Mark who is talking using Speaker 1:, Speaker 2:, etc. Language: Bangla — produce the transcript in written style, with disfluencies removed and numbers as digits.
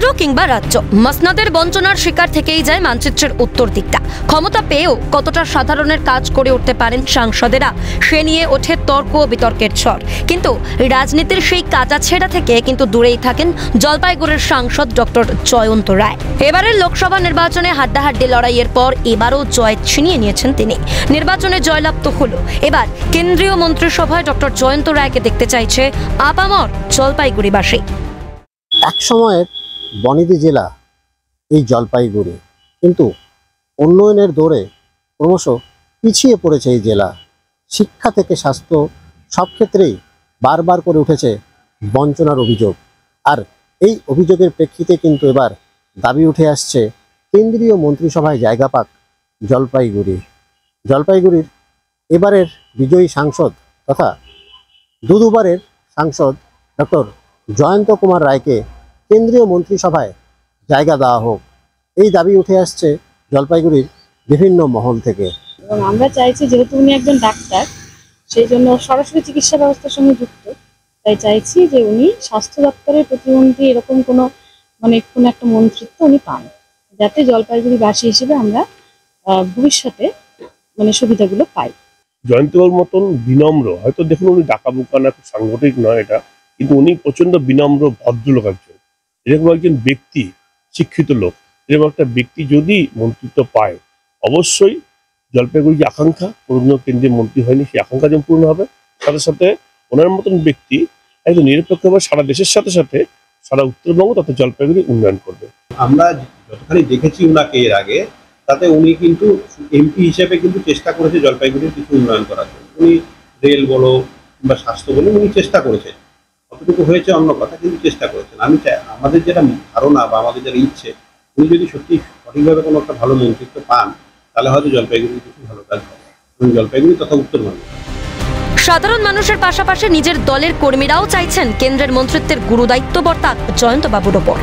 Speaker 1: কেন্দ্র কিংবা রাজ্য, মসনদের বঞ্চনার শিকার থেকেই যায় মানচিত্রের উত্তর দিকটা। ক্ষমতা পেয়েও কতটা সাধারণের কাজ করে উঠতে পারেন সাংসদেরা, সে নিয়ে ওঠে তর্ক ও বিতর্কের ঝড়। কিন্তু রাজনীতির সেই কাঁচা ছেঁড়া থেকে কিন্তু দূরেই থাকেন জলপাইগুড়ির সাংসদ ডক্টর জয়ন্ত রায়। এবারের লোকসভা নির্বাচনে হাড্ডাহাড্ডি লড়াইয়ের পর এবারও জয় ছিনিয়ে নিয়েছেন তিনি। নির্বাচনে জয়লাভ তো হলো, এবার কেন্দ্রীয় মন্ত্রিসভায় ডক্টর জয়ন্ত রায়কে দেখতে চাইছে আপামর জলপাইগুড়িবাসী।
Speaker 2: এক সময়ের বনেদি জেলা এই জলপাইগুড়ি, কিন্তু উন্নয়নের দৌড়ে ক্রমশ পিছিয়ে পড়েছে এই জেলা। শিক্ষা থেকে স্বাস্থ্য সব ক্ষেত্রেই বারবার করে উঠেছে বঞ্চনার অভিযোগ। আর এই অভিযোগের প্রেক্ষিতে কিন্তু এবার দাবি উঠে আসছে কেন্দ্রীয় মন্ত্রিসভায় জায়গা পাক জলপাইগুড়ির এবারের বিজয়ী সাংসদ তথা দুবারের সাংসদ ডক্টর জয়ন্ত কুমার রায়কে কেন্দ্রীয় মন্ত্রিসভায় জায়গা দেওয়া হোক, এই দাবি উঠে আসছে জলপাইগুড়ির বিভিন্ন মহল থেকে।
Speaker 3: এবং আমরা চাইছি, যেহেতু উনি একজন ডাক্তার, সেই জন্য সরাসরি চিকিৎসা ব্যবস্থার সঙ্গে যুক্ত, তাই চাইছি যে উনি স্বাস্থ্য দপ্তরের প্রতিমন্ত্রী এরকম কোনো একটা মন্ত্রিত্ব উনি পান, যাতে জলপাইগুড়িবাসী হিসেবে আমরা ভবিষ্যতে সুবিধাগুলো পাই।
Speaker 4: জয়ন্তবাবুর মতন বিনম্র, হয়তো দেখুন উনি ডাকাবুকা না, খুব সাংগঠনিক নয় এটা, কিন্তু উনি প্রচন্ড বিনম্র ভদ্রলোক একজন। এরকম একজন ব্যক্তি, শিক্ষিত লোক, এরকম একটা ব্যক্তি যদি মন্ত্রিত্ব পায়, অবশ্যই জলপাইগুড়ির যে আকাঙ্ক্ষা, কোনোদিনও কেন্দ্রীয় মন্ত্রী হয়নি, সেই আকাঙ্ক্ষা যেমন পূর্ণ হবে, সাথে সাথে ওনার মতন ব্যক্তি একজন নিরপেক্ষভাবে সারা দেশের সাথে সাথে সারা উত্তরবঙ্গ তথা জলপাইগুড়ি উন্নয়ন করবে।
Speaker 5: আমরা যতখানি দেখেছি উনাকে এর আগে, তাতে উনি কিন্তু এমপি হিসেবে কিন্তু চেষ্টা করেছে জলপাইগুড়ির কিছু উন্নয়ন করার জন্য। উনি রেল বলো কিংবা স্বাস্থ্য বলো উনি চেষ্টা করেছেন, কতটুকু হয়েছে অন্য কথা, কিন্তু চেষ্টা করেছেন। আমি চাই আমাদের যেটা ধারণা বা আমাদের যেটা ইচ্ছে, উনি যদি সত্যি সঠিকভাবে কোনো একটা ভালো মন্ত্রিত্ব পান, তাহলে হয়তো জলপাইগুড়ি কিছু ভালো কাজ হবে, এবং জলপাইগুড়ি তথা উত্তরবঙ্গ।
Speaker 1: সাধারণ মানুষের পাশাপাশি নিজের দলের কর্মীরাও চাইছেন কেন্দ্রের মন্ত্রিত্বের গুরুদায়িত্ব বর্তাক জয়ন্তবাবুর ওপর।